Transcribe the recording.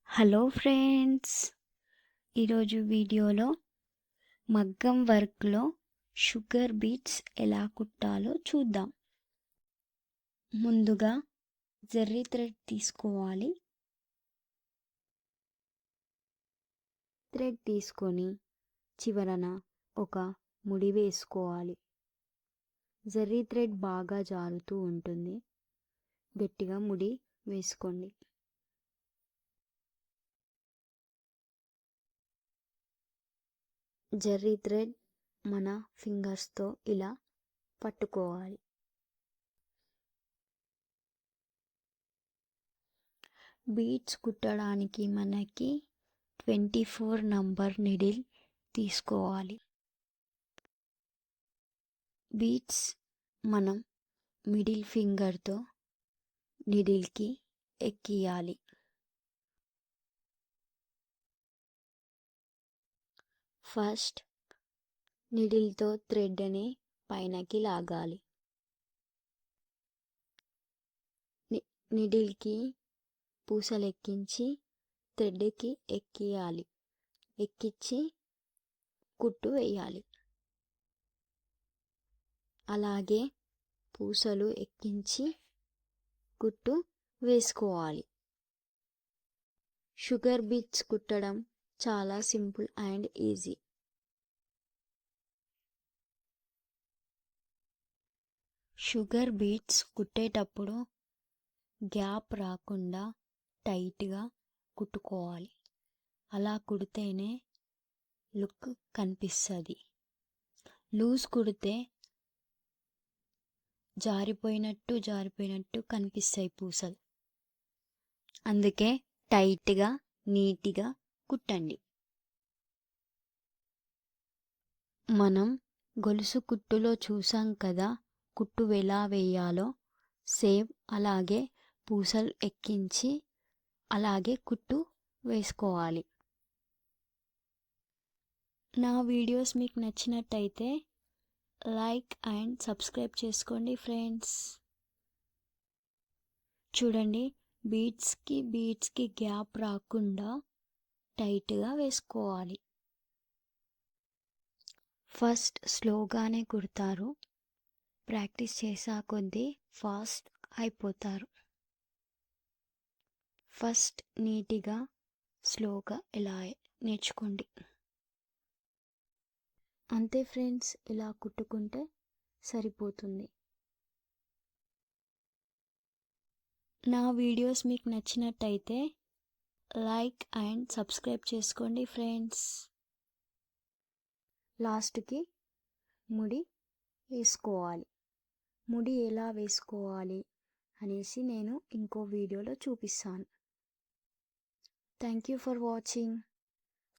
Hello friends, ఈరోజు వీడియోలో మగ్గం వర్క్లో షుగర్ బీట్స్ ఎలా కుట్టాలో చూద్దాం. ముందుగా జెర్రీ థ్రెడ్ తీసుకోవాలి. థ్రెడ్ తీసుకొని చివరన ఒక ముడి వేసుకోవాలి. జెర్రీ థ్రెడ్ బాగా జారుతూ ఉంటుంది, గట్టిగా ముడి వేసుకోండి. జెర్రీ థ్రెడ్ మన ఫింగర్స్తో ఇలా పట్టుకోవాలి. బీట్స్ కుట్టడానికి మనకి 24 నంబర్ నిడిల్ తీసుకోవాలి. బీట్స్ మనం మిడిల్ ఫింగర్తో నిడిల్కి ఎక్కియాలి. ఫస్ట్ నిడిల్తో థ్రెడ్ని పైనకి లాగాలి. నిడిల్కి పూసలు ఎక్కించి థ్రెడ్కి ఎక్కియాలి. ఎక్కించి కుట్టు వేయాలి. అలాగే పూసలు ఎక్కించి కుట్టు వేసుకోవాలి. షుగర్ బీట్స్ కుట్టడం చాలా simple and easy. Sugar beets కుట్టేటప్పుడు గ్యాప్ రాకుండా టైట్గా కుట్టుకోవాలి. అలా కుడితేనే లుక్ కనిపిస్తుంది. లూజ్ కుడితే జారిపోయినట్టు కనిపిస్తాయి పూసలు. అందుకే టైట్గా నీట్గా కుట్టండి. మనం గొలుసు కుట్టులో చూసాం కదా కుట్టు ఎలా వేయాలో, సేమ్ అలాగే పూసలు ఎక్కించి అలాగే కుట్టు వేసుకోవాలి. నా వీడియోస్ మీకు నచ్చినట్టయితే లైక్ అండ్ సబ్స్క్రైబ్ చేసుకోండి ఫ్రెండ్స్. చూడండి, బీట్స్కి గ్యాప్ రాకుండా టైట్గా వేసుకోవాలి. ఫస్ట్ స్లోగానే కుడతారు, ప్రాక్టీస్ చేసా కొద్దీ ఫాస్ట్ అయిపోతారు. ఫస్ట్ నీట్గా స్లోగా ఇలా నేర్చుకోండి. అంతే ఫ్రెండ్స్, ఇలా కుట్టుకుంటే సరిపోతుంది. నా వీడియోస్ మీకు నచ్చినట్టయితే లైక్ అండ్ సబ్స్క్రైబ్ చేసుకోండి ఫ్రెండ్స్. లాస్ట్కి ముడి వేసుకోవాలి. ముడి ఎలా వేసుకోవాలి అనేసి నేను ఇంకో వీడియోలో చూపిస్తాను. Thank you for watching.